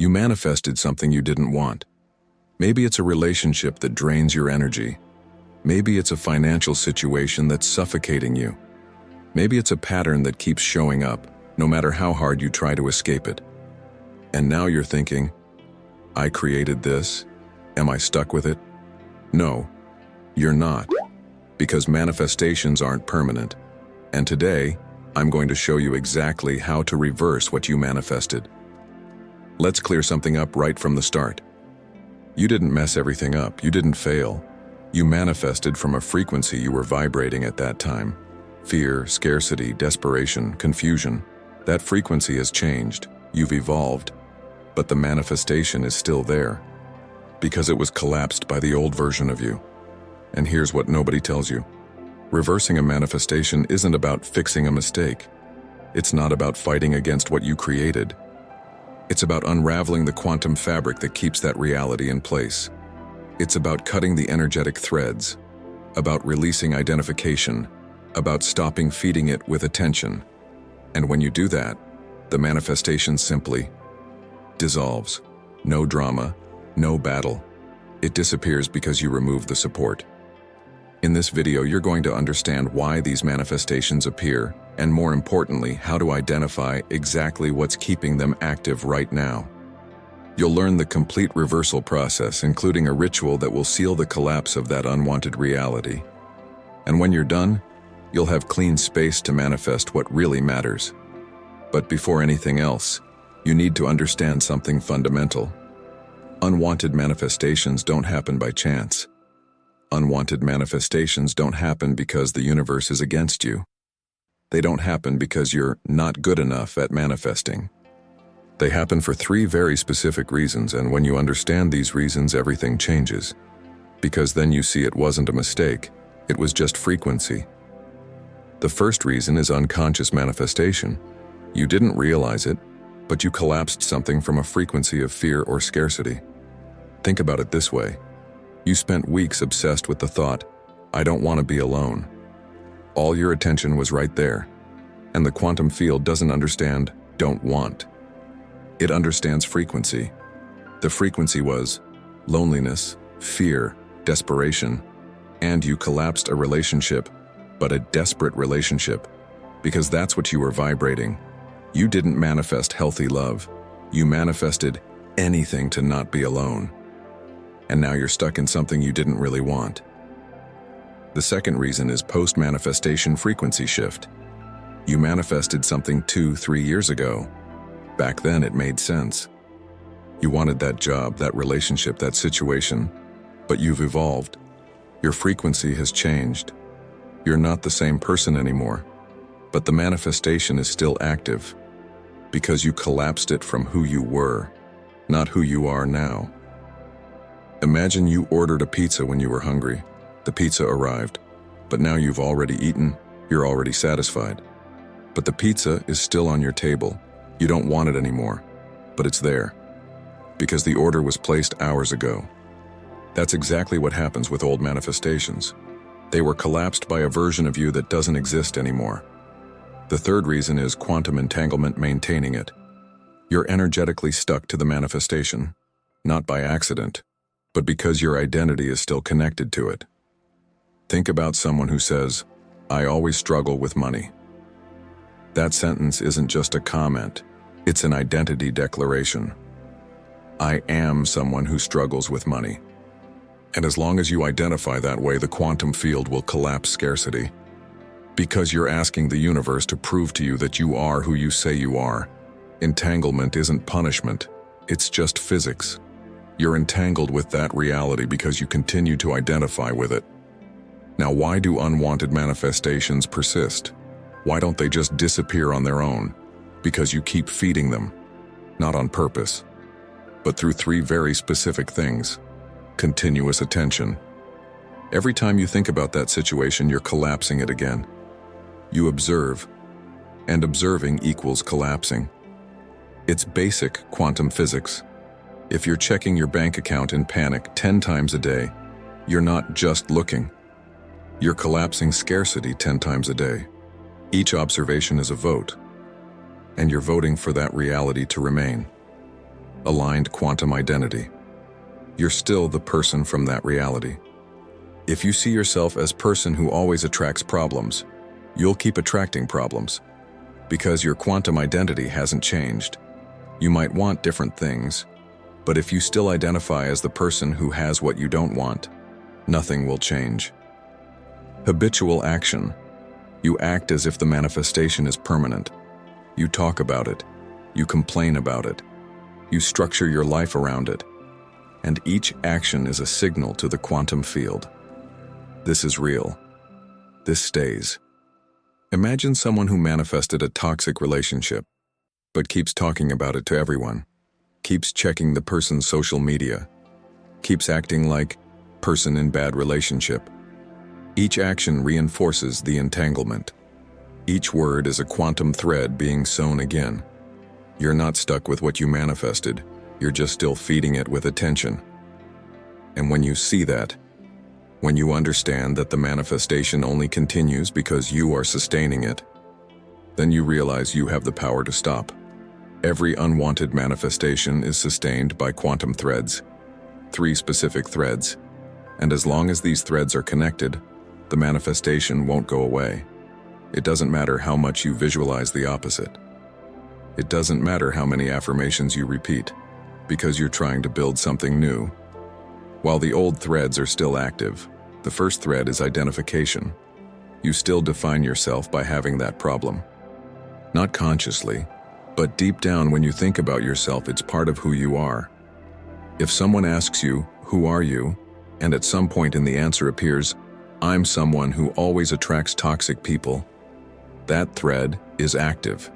You manifested something you didn't want. Maybe it's a relationship that drains your energy. Maybe it's a financial situation that's suffocating you. Maybe it's a pattern that keeps showing up, no matter how hard you try to escape it. And now you're thinking, I created this? Am I stuck with it? No, you're not, because manifestations aren't permanent. And today, I'm going to show you exactly how to reverse what you manifested. Let's clear something up right from the start. You didn't mess everything up, you didn't fail. You manifested from a frequency you were vibrating at that time. Fear, scarcity, desperation, confusion. That frequency has changed, you've evolved, but the manifestation is still there, because it was collapsed by the old version of you. And here's what nobody tells you. Reversing a manifestation isn't about fixing a mistake. It's not about fighting against what you created. It's about unraveling the quantum fabric that keeps that reality in place. It's about cutting the energetic threads, about releasing identification, about stopping feeding it with attention. And when you do that, the manifestation simply dissolves. No drama, no battle. It disappears because you remove the support. In this video, you're going to understand why these manifestations appear, and more importantly, how to identify exactly what's keeping them active right now. You'll learn the complete reversal process, including a ritual that will seal the collapse of that unwanted reality. And when you're done, you'll have clean space to manifest what really matters. But before anything else, you need to understand something fundamental. Unwanted manifestations don't happen by chance. Unwanted manifestations don't happen because the universe is against you. They don't happen because you're not good enough at manifesting. They happen for three very specific reasons, and when you understand these reasons, everything changes. Because then you see it wasn't a mistake, it was just frequency. The first reason is unconscious manifestation. You didn't realize it, but you collapsed something from a frequency of fear or scarcity. Think about it this way. You spent weeks obsessed with the thought, I don't want to be alone. All your attention was right there, and the quantum field doesn't understand don't want. It understands frequency. The frequency was loneliness, fear, desperation, and you collapsed a relationship, but a desperate relationship, because that's what you were vibrating. You didn't manifest healthy love. You manifested anything to not be alone. And now you're stuck in something you didn't really want. The second reason is post-manifestation frequency shift. You manifested something 2-3 years ago. Back then it made sense. You wanted that job, that relationship, that situation, but you've evolved. Your frequency has changed. You're not the same person anymore, but the manifestation is still active because you collapsed it from who you were, not who you are now. Imagine you ordered a pizza when you were hungry. The pizza arrived, but now you've already eaten, you're already satisfied. But the pizza is still on your table. You don't want it anymore, but it's there, because the order was placed hours ago. That's exactly what happens with old manifestations. They were collapsed by a version of you that doesn't exist anymore. The third reason is quantum entanglement maintaining it. You're energetically stuck to the manifestation, not by accident, but because your identity is still connected to it. Think about someone who says, I always struggle with money. That sentence isn't just a comment, it's an identity declaration. I am someone who struggles with money. And as long as you identify that way, the quantum field will collapse scarcity. Because you're asking the universe to prove to you that you are who you say you are. Entanglement isn't punishment, it's just physics. You're entangled with that reality because you continue to identify with it. Now, why do unwanted manifestations persist? Why don't they just disappear on their own? Because you keep feeding them, not on purpose, but through three very specific things. Continuous attention. Every time you think about that situation, you're collapsing it again. You observe, and observing equals collapsing. It's basic quantum physics. If you're checking your bank account in panic 10 times a day, you're not just looking. You're collapsing scarcity 10 times a day. Each observation is a vote, and you're voting for that reality to remain. aligned quantum identity. You're still the person from that reality. If you see yourself as person who always attracts problems, you'll keep attracting problems. Because your quantum identity hasn't changed. You might want different things, but if you still identify as the person who has what you don't want, nothing will change. Habitual action. You act as if the manifestation is permanent. You talk about it. You complain about it. You structure your life around it. And each action is a signal to the quantum field. This is real. This stays. Imagine someone who manifested a toxic relationship, but keeps talking about it to everyone, keeps checking the person's social media, keeps acting like person in bad relationship. Each action reinforces the entanglement. Each word is a quantum thread being sewn again. You're not stuck with what you manifested, you're just still feeding it with attention. And when you see that, when you understand that the manifestation only continues because you are sustaining it, then you realize you have the power to stop. Every unwanted manifestation is sustained by quantum threads, 3 specific threads, and as long as these threads are connected, the manifestation won't go away. It doesn't matter how much you visualize the opposite. It doesn't matter how many affirmations you repeat, because you're trying to build something new. While the old threads are still active, the first thread is identification. You still define yourself by having that problem. Not consciously, but deep down when you think about yourself, it's part of who you are. If someone asks you, "Who are you?" and at some point in the answer appears, "I'm someone who always attracts toxic people," that thread is active.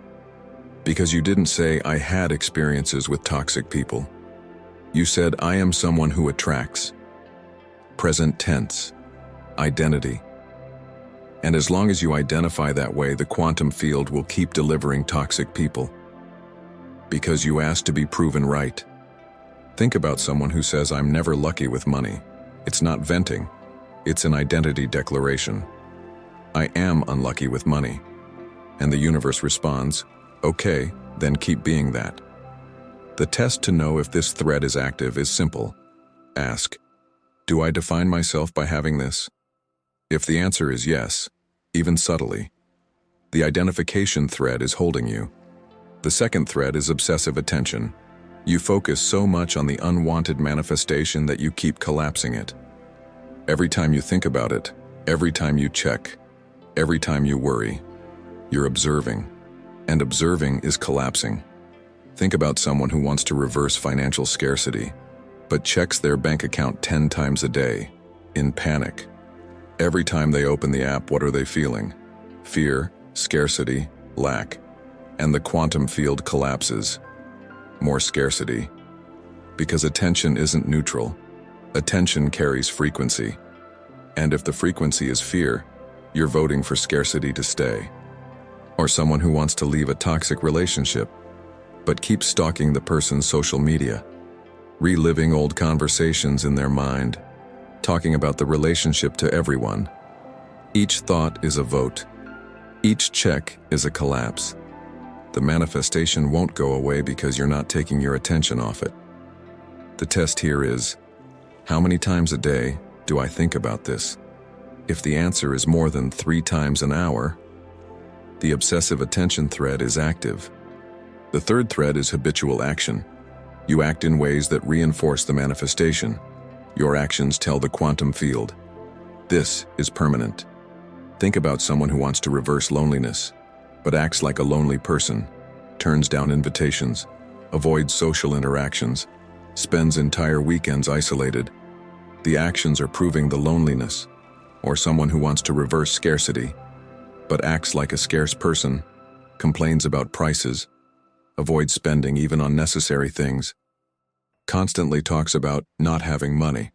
Because you didn't say, "I had experiences with toxic people." You said, "I am someone who attracts." Present tense. Identity. And as long as you identify that way, the quantum field will keep delivering toxic people. Because you asked to be proven right. Think about someone who says, "I'm never lucky with money." It's not venting. It's an identity declaration. "I am unlucky with money." And the universe responds, "Okay, then keep being that." The test to know if this thread is active is simple. Ask, "Do I define myself by having this?" If the answer is yes, even subtly, the identification thread is holding you. The second thread is obsessive attention. You focus so much on the unwanted manifestation that you keep collapsing it. Every time you think about it, every time you check, every time you worry, you're observing. And observing is collapsing. Think about someone who wants to reverse financial scarcity, but checks their bank account 10 times a day, in panic. Every time they open the app, what are they feeling? Fear, scarcity, lack. And the quantum field collapses. More scarcity. Because attention isn't neutral. Attention carries frequency. And if the frequency is fear, you're voting for scarcity to stay. Or someone who wants to leave a toxic relationship, but keeps stalking the person's social media, reliving old conversations in their mind, talking about the relationship to everyone. Each thought is a vote. Each check is a collapse. The manifestation won't go away because you're not taking your attention off it. The test here is, how many times a day do I think about this? If the answer is more than 3 times an hour, the obsessive attention thread is active. The third thread is habitual action. You act in ways that reinforce the manifestation. Your actions tell the quantum field, this is permanent. Think about someone who wants to reverse loneliness, but acts like a lonely person, turns down invitations, avoids social interactions, spends entire weekends isolated. The actions are proving the loneliness. Or someone who wants to reverse scarcity, but acts like a scarce person, complains about prices, avoids spending even on necessary things, constantly talks about not having money.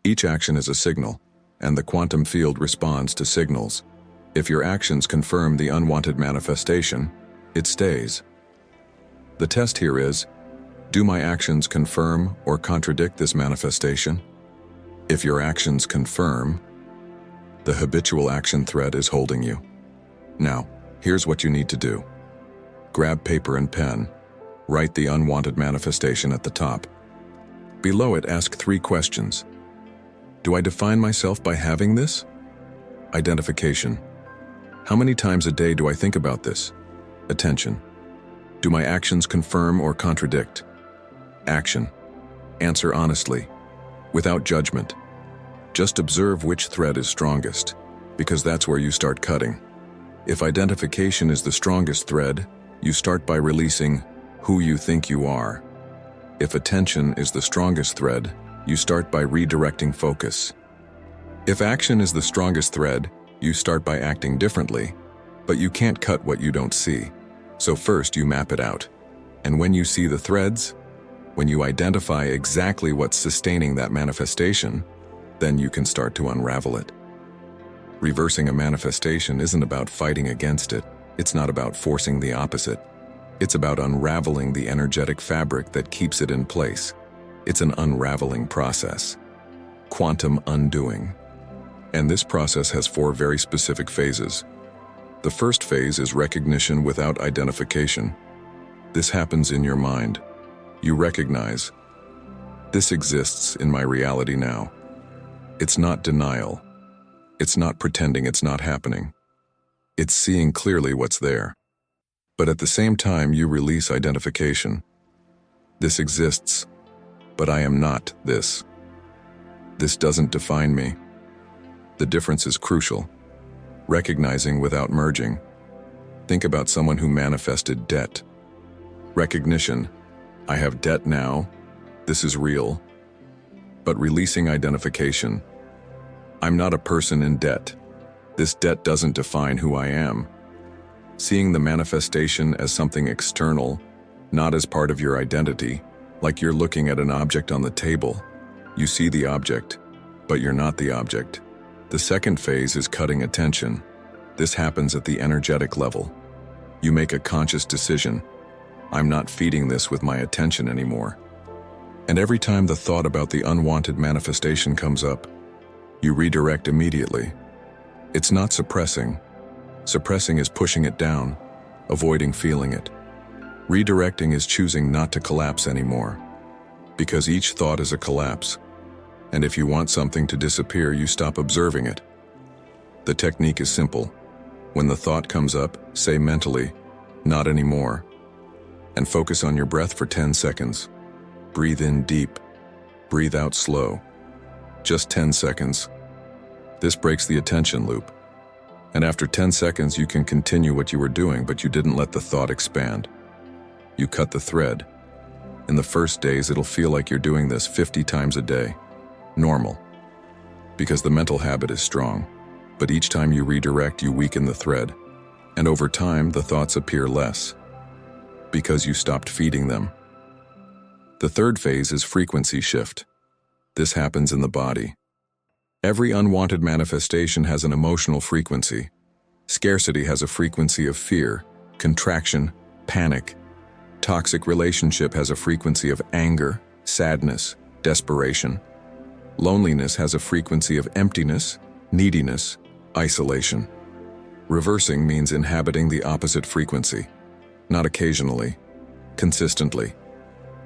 Each action is a signal, and the quantum field responds to signals. If your actions confirm the unwanted manifestation, it stays. The test here is, do my actions confirm or contradict this manifestation? If your actions confirm, the habitual action thread is holding you. Now, here's what you need to do. Grab paper and pen. Write the unwanted manifestation at the top. Below it, ask 3 questions. Do I define myself by having this? Identification. How many times a day do I think about this? Attention. Do my actions confirm or contradict? Action. Answer honestly, without judgment. Just observe which thread is strongest, because that's where you start cutting. If identification is the strongest thread, you start by releasing who you think you are. If attention is the strongest thread, you start by redirecting focus. If action is the strongest thread, you start by acting differently, but you can't cut what you don't see. So first you map it out. And when you see the threads, when you identify exactly what's sustaining that manifestation, then you can start to unravel it. Reversing a manifestation isn't about fighting against it. It's not about forcing the opposite. It's about unraveling the energetic fabric that keeps it in place. It's an unraveling process. Quantum undoing. And this process has 4 very specific phases. The first phase is recognition without identification. This happens in your mind. You recognize, this exists in my reality now. It's not denial. It's not pretending it's not happening. It's seeing clearly what's there. But at the same time, you release identification. This exists, but I am not this. This doesn't define me. The difference is crucial. Recognizing without merging. Think about someone who manifested debt. Recognition, I have debt now, this is real. But releasing identification, I'm not a person in debt. This debt doesn't define who I am. Seeing the manifestation as something external, not as part of your identity, like you're looking at an object on the table. You see the object, but you're not the object. The second phase is cutting attention. This happens at the energetic level. You make a conscious decision. I'm not feeding this with my attention anymore. And every time the thought about the unwanted manifestation comes up, you redirect immediately. It's not suppressing. Suppressing is pushing it down, avoiding feeling it. Redirecting is choosing not to collapse anymore. Because each thought is a collapse. And if you want something to disappear, you stop observing it. The technique is simple. When the thought comes up, say mentally, not anymore. And focus on your breath for 10 seconds. Breathe in deep. Breathe out slow. Just 10 seconds. This breaks the attention loop. And after 10 seconds, you can continue what you were doing, but you didn't let the thought expand. You cut the thread. In the first days, it'll feel like you're doing this 50 times a day. Normal. Because the mental habit is strong. But each time you redirect, you weaken the thread. And over time, the thoughts appear less. Because you stopped feeding them. The third phase is frequency shift. This happens in the body. Every unwanted manifestation has an emotional frequency. Scarcity has a frequency of fear, contraction, panic. Toxic relationship has a frequency of anger, sadness, desperation. Loneliness has a frequency of emptiness, neediness, isolation. Reversing means inhabiting the opposite frequency. Not occasionally, consistently.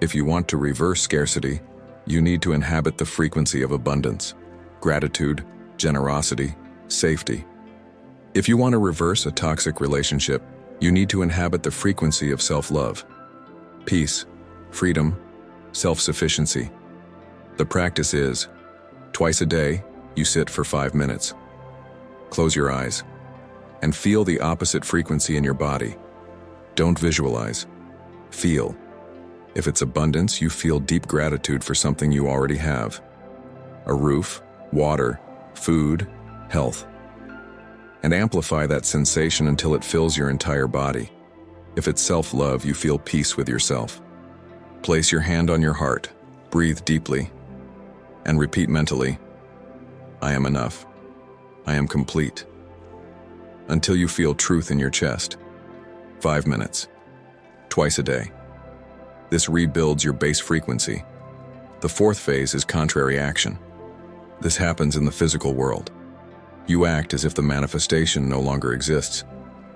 If you want to reverse scarcity, you need to inhabit the frequency of abundance. Gratitude, generosity, safety. If you want to reverse a toxic relationship, you need to inhabit the frequency of self-love, peace, freedom, self-sufficiency. The practice is, twice a day, you sit for 5 minutes. Close your eyes and feel the opposite frequency in your body. Don't visualize, feel. If it's abundance, you feel deep gratitude for something you already have. A roof, water, food, health. And amplify that sensation until it fills your entire body. If it's self-love, you feel peace with yourself. Place your hand on your heart, breathe deeply, and repeat mentally, I am enough. I am complete. Until you feel truth in your chest. 5 minutes. Twice a day. This rebuilds your base frequency. The fourth phase is contrary action. This happens in the physical world. You act as if the manifestation no longer exists.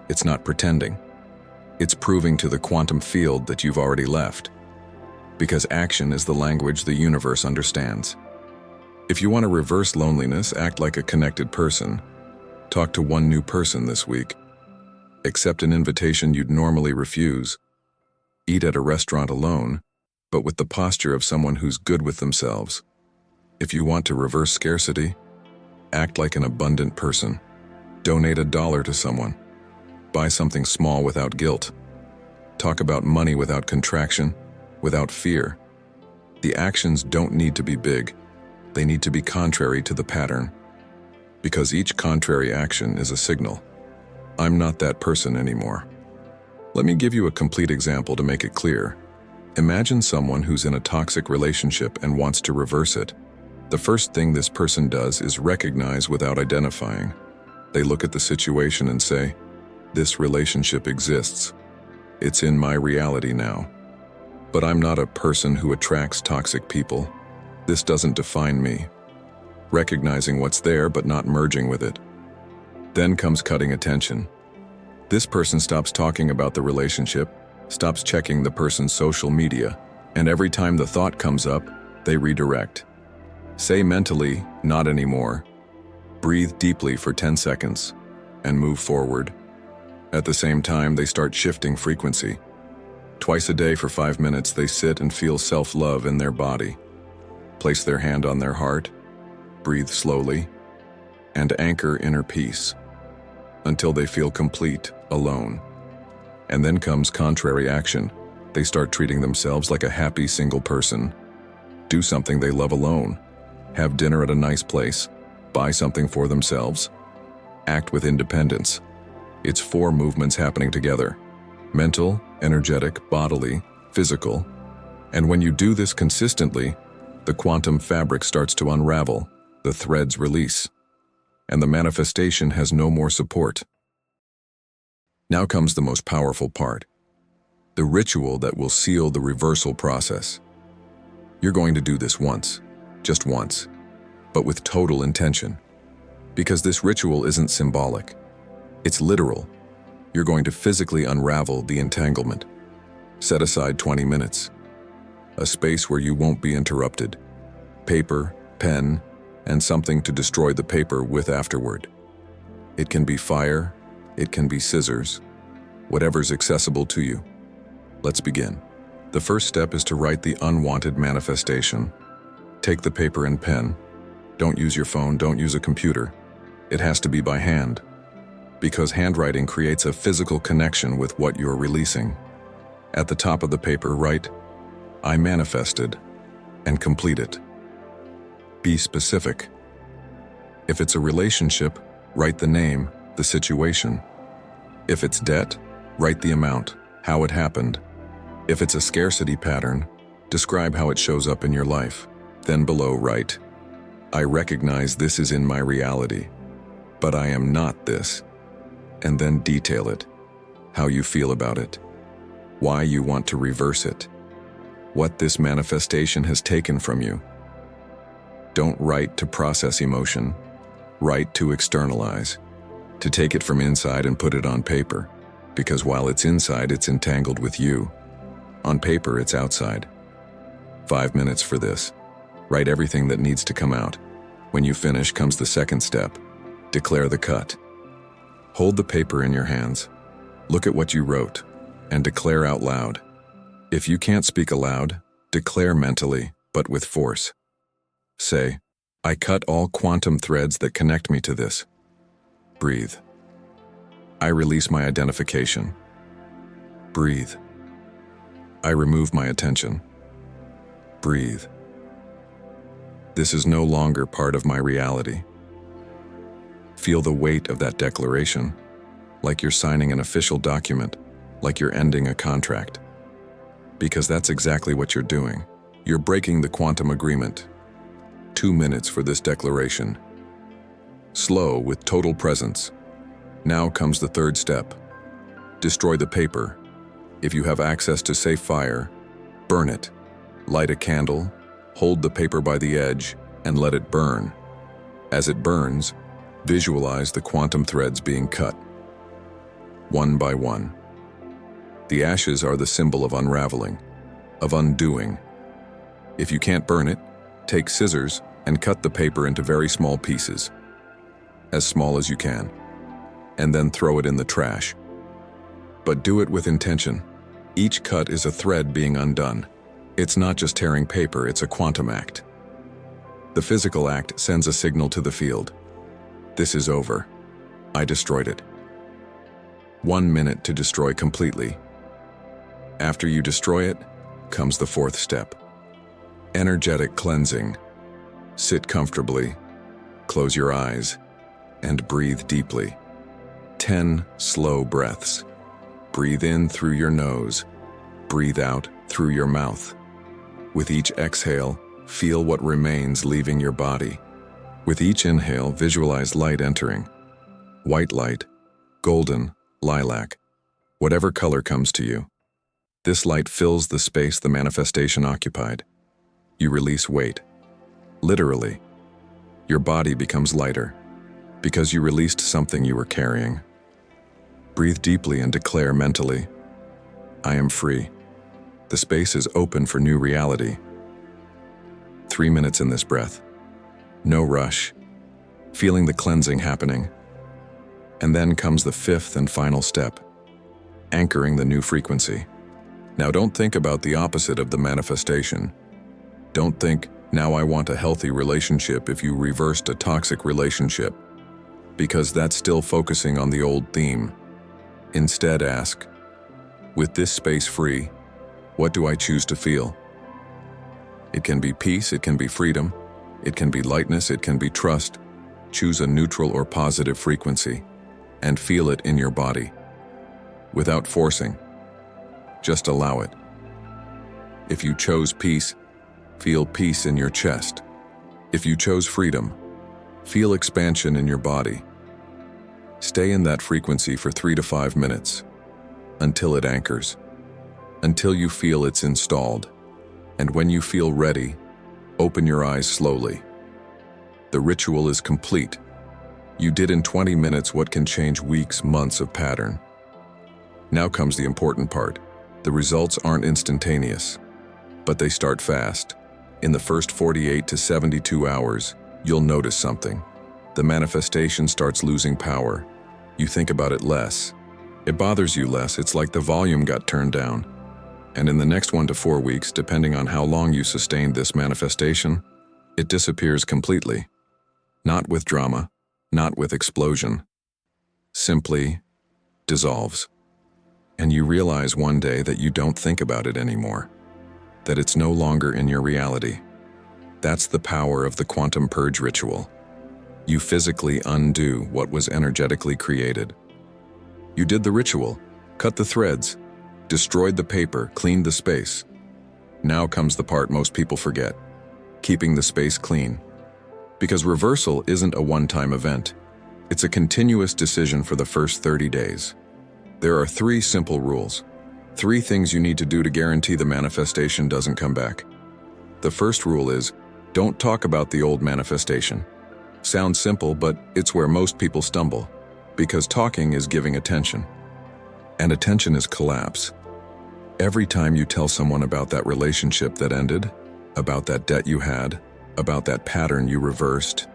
It's not pretending. It's proving to the quantum field that you've already left, because action is the language the universe understands. If you want to reverse loneliness, act like a connected person. Talk to one new person this week. Accept an invitation you'd normally refuse. Eat at a restaurant alone, but with the posture of someone who's good with themselves. If you want to reverse scarcity, act like an abundant person. Donate $1 to someone. Buy something small without guilt. Talk about money without contraction, without fear. The actions don't need to be big. They need to be contrary to the pattern. Because each contrary action is a signal. I'm not that person anymore. Let me give you a complete example to make it clear. Imagine someone who's in a toxic relationship and wants to reverse it. The first thing this person does is recognize without identifying. They look at the situation and say, "This relationship exists. It's in my reality now. But I'm not a person who attracts toxic people. This doesn't define me." Recognizing what's there but not merging with it. Then comes cutting attention. This person stops talking about the relationship, stops checking the person's social media, and every time the thought comes up, they redirect. Say mentally, "Not anymore." Breathe deeply for 10 seconds, and move forward. At the same time, they start shifting frequency. Twice a day for 5 minutes, they sit and feel self-love in their body. Place their hand on their heart, breathe slowly, and anchor inner peace until they feel complete, alone. And then comes contrary action. They start treating themselves like a happy single person. Do something they love alone. Have dinner at a nice place. Buy something for themselves. Act with independence. It's 4 movements happening together. Mental, energetic, bodily, physical. And when you do this consistently, the quantum fabric starts to unravel, the threads release, and the manifestation has no more support. Now comes the most powerful part, the ritual that will seal the reversal process. You're going to do this once, just once, but with total intention. Because this ritual isn't symbolic, it's literal. You're going to physically unravel the entanglement. Set aside 20 minutes, a space where you won't be interrupted. Paper, pen, and something to destroy the paper with afterward. It can be fire, it can be scissors, whatever's accessible to you. Let's begin. The first step is to write the unwanted manifestation. Take the paper and pen. Don't use your phone, don't use a computer. It has to be by hand, because handwriting creates a physical connection with what you're releasing. At the top of the paper, write, "I manifested," and complete it. Be specific. If it's a relationship, write the name, the situation. If it's debt, write the amount, how it happened. If it's a scarcity pattern, describe how it shows up in your life. Then below write, "I recognize this is in my reality, but I am not this." And then detail it, how you feel about it, why you want to reverse it, what this manifestation has taken from you. Don't write to process emotion, write to externalize, to take it from inside and put it on paper, because while it's inside, it's entangled with you. On paper, it's outside. 5 minutes for this. Write everything that needs to come out. When you finish comes the second step. Declare the cut. Hold the paper in your hands. Look at what you wrote and declare out loud. If you can't speak aloud, declare mentally, but with force. Say, "I cut all quantum threads that connect me to this." Breathe. I release my identification. Breathe. I remove my attention. Breathe. This is no longer part of my reality. Feel the weight of that declaration, like you're signing an official document, like you're ending a contract. Because that's exactly what you're doing. You're breaking the quantum agreement. 2 minutes for this declaration. Slow with total presence. Now comes the third step. Destroy the paper. If you have access to safe fire, burn it. Light a candle, hold the paper by the edge, and let it burn. As it burns, visualize the quantum threads being cut. One by one. The ashes are the symbol of unraveling, of undoing. If you can't burn it, take scissors and cut the paper into very small pieces, as small as you can, and then throw it in the trash. But do it with intention. Each cut is a thread being undone. It's not just tearing paper, it's a quantum act. The physical act sends a signal to the field. This is over. I destroyed it. 1 minute to destroy completely. After you destroy it, comes the fourth step. Energetic cleansing. Sit comfortably, close your eyes, and breathe deeply. 10 slow breaths. Breathe in through your nose. Breathe out through your mouth. With each exhale, feel what remains leaving your body. With each inhale, visualize light entering. White light, golden, lilac, whatever color comes to you. This light fills the space the manifestation occupied. You release weight. Literally, your body becomes lighter because you released something you were carrying. Breathe deeply and declare mentally, I am free. The space is open for new reality. 3 minutes in this breath. No rush, feeling the cleansing happening. And then comes the fifth and final step, anchoring the new frequency. Now don't think about the opposite of the manifestation. Don't think, now I want a healthy relationship if you reversed a toxic relationship, because that's still focusing on the old theme. Instead ask, with this space free, what do I choose to feel? It can be peace, it can be freedom, it can be lightness, it can be trust. Choose a neutral or positive frequency and feel it in your body. Without forcing, just allow it. If you chose peace, feel peace in your chest. If you chose freedom, feel expansion in your body. Stay in that frequency for 3 to 5 minutes, until it anchors, until you feel it's installed. And when you feel ready, open your eyes slowly. The ritual is complete. You did in 20 minutes what can change weeks, months of pattern. Now comes the important part. The results aren't instantaneous, but they start fast. In the first 48 to 72 hours, you'll notice something. The manifestation starts losing power. You think about it less. It bothers you less. It's like the volume got turned down. And in the next 1 to 4 weeks, depending on how long you sustained this manifestation, it disappears completely. Not with drama, not with explosion. Simply dissolves. And you realize one day that you don't think about it anymore, that it's no longer in your reality. That's the power of the quantum purge ritual. You physically undo what was energetically created. You did the ritual, cut the threads, destroyed the paper, cleaned the space. Now comes the part most people forget, keeping the space clean. Because reversal isn't a one-time event. It's a continuous decision for the first 30 days. There are 3 simple rules. 3 things you need to do to guarantee the manifestation doesn't come back. The first rule is, don't talk about the old manifestation. Sounds simple, but it's where most people stumble, because talking is giving attention. And attention is collapse. Every time you tell someone about that relationship that ended, about that debt you had, about that pattern you reversed,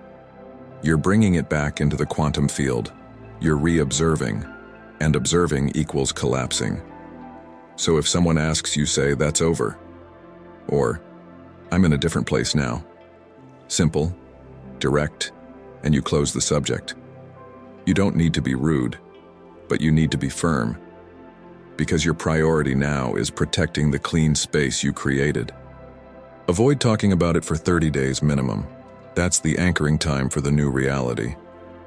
you're bringing it back into the quantum field. You're re-observing, and observing equals collapsing. So if someone asks, you say, that's over. Or, I'm in a different place now. Simple, direct, and you close the subject. You don't need to be rude, but you need to be firm, because your priority now is protecting the clean space you created. Avoid talking about it for 30 days minimum. That's the anchoring time for the new reality.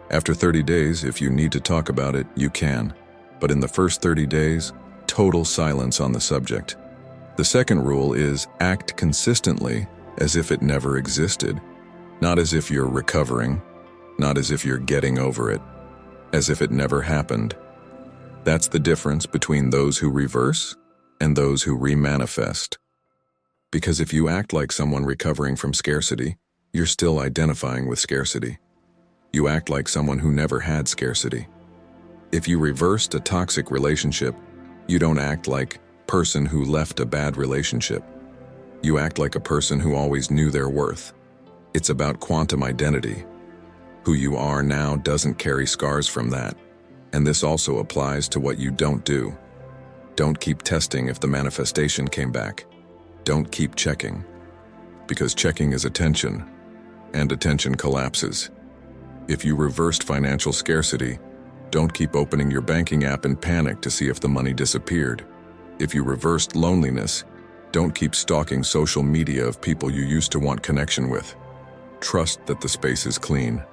After 30 days, if you need to talk about it, you can. But in the first 30 days, total silence on the subject. The second rule is act consistently as if it never existed. Not as if you're recovering, not as if you're getting over it, as if it never happened. That's the difference between those who reverse and those who remanifest. Because if you act like someone recovering from scarcity, you're still identifying with scarcity. You act like someone who never had scarcity. If you reversed a toxic relationship, You don't act like person who left a bad relationship. You act like a person who always knew their worth. It's about quantum identity. Who you are now doesn't carry scars from that. And this also applies to what you don't do. Don't keep testing if the manifestation came back. Don't keep checking. Because checking is attention, and attention collapses. If you reversed financial scarcity, don't keep opening your banking app in panic to see if the money disappeared. If you reversed loneliness, don't keep stalking social media of people you used to want connection with. Trust that the space is clean,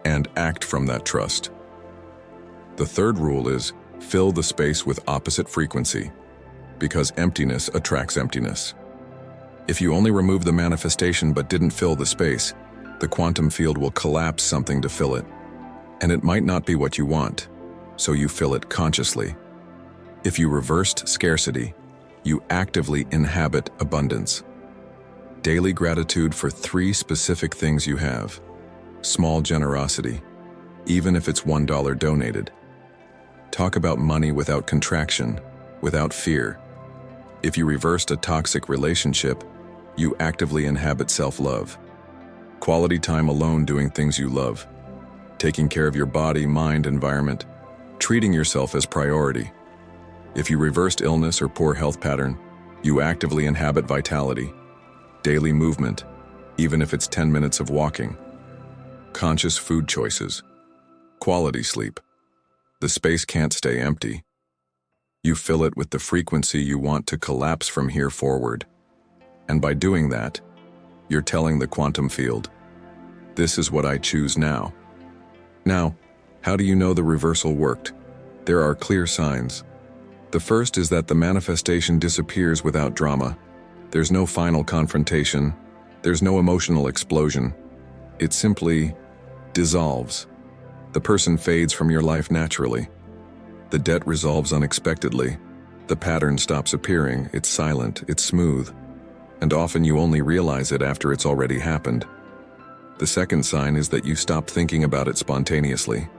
and act from that trust. The third rule is fill the space with opposite frequency, because emptiness attracts emptiness. If you only remove the manifestation but didn't fill the space, the quantum field will collapse something to fill it. And it might not be what you want, so you fill it consciously. If you reversed scarcity, you actively inhabit abundance. Daily gratitude for 3 specific things you have. Small generosity, even if it's $1 donated. Talk about money without contraction, without fear. If you reversed a toxic relationship, you actively inhabit self-love. Quality time alone doing things you love. Taking care of your body, mind, environment. Treating yourself as priority. If you reversed illness or poor health pattern, you actively inhabit vitality. Daily movement, even if it's 10 minutes of walking. Conscious food choices. Quality sleep. The space can't stay empty. You fill it with the frequency you want to collapse from here forward. And by doing that, you're telling the quantum field, this is what I choose now. Now, how do you know the reversal worked? There are clear signs. The first is that the manifestation disappears without drama. There's no final confrontation. There's no emotional explosion. It simply dissolves. The person fades from your life naturally. The debt resolves unexpectedly. The pattern stops appearing. It's silent. It's smooth. And often you only realize it after it's already happened. The second sign is that you stop thinking about it spontaneously.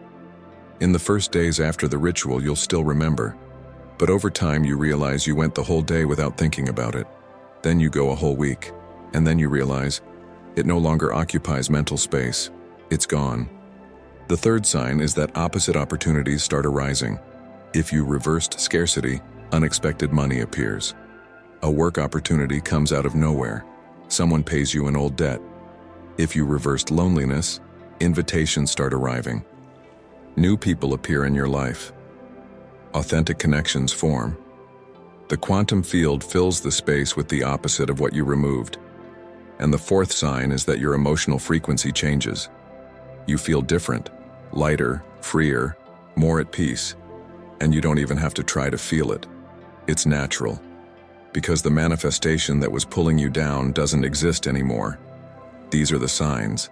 In the first days after the ritual, you'll still remember. But over time, you realize you went the whole day without thinking about it. Then you go a whole week, and then you realize it no longer occupies mental space. It's gone. The third sign is that opposite opportunities start arising. If you reversed scarcity, unexpected money appears. A work opportunity comes out of nowhere. Someone pays you an old debt. If you reversed loneliness, invitations start arriving. New people appear in your life. Authentic connections form. The quantum field fills the space with the opposite of what you removed. And the fourth sign is that your emotional frequency changes. You feel different, lighter, freer, more at peace. And you don't even have to try to feel it. It's natural. Because the manifestation that was pulling you down doesn't exist anymore. These are the signs.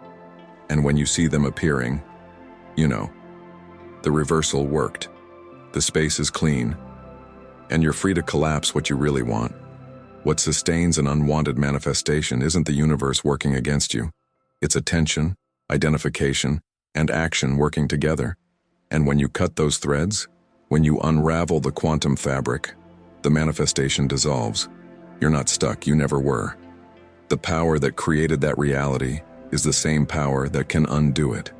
And when you see them appearing, you know, the reversal worked. The space is clean. And you're free to collapse what you really want. What sustains an unwanted manifestation isn't the universe working against you. It's attention, identification, and action working together. And when you cut those threads, when you unravel the quantum fabric, the manifestation dissolves. You're not stuck, you never were. The power that created that reality is the same power that can undo it.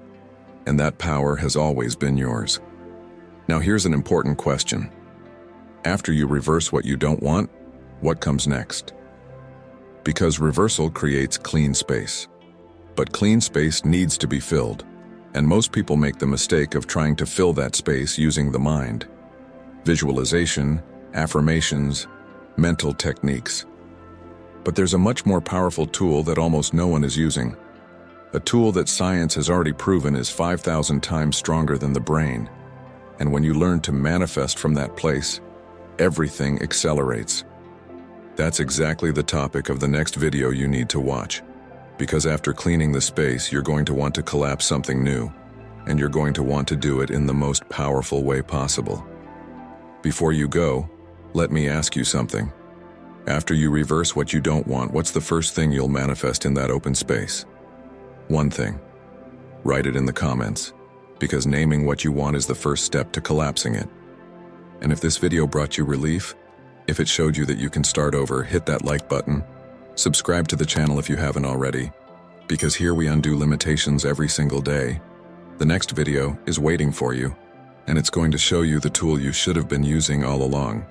And that power has always been yours. Now here's an important question. After you reverse what you don't want, what comes next? Because reversal creates clean space. But clean space needs to be filled. And most people make the mistake of trying to fill that space using the mind. Visualization, affirmations, mental techniques. But there's a much more powerful tool that almost no one is using. A tool that science has already proven is 5,000 times stronger than the brain. And when you learn to manifest from that place, everything accelerates. That's exactly the topic of the next video you need to watch. Because after cleaning the space, you're going to want to collapse something new. And you're going to want to do it in the most powerful way possible. Before you go, let me ask you something. After you reverse what you don't want, what's the first thing you'll manifest in that open space? One thing. Write it in the comments, because naming what you want is the first step to collapsing it. And if this video brought you relief, if it showed you that you can start over, hit that like button. Subscribe to the channel if you haven't already, because here we undo limitations every single day. The next video is waiting for you, and it's going to show you the tool you should have been using all along.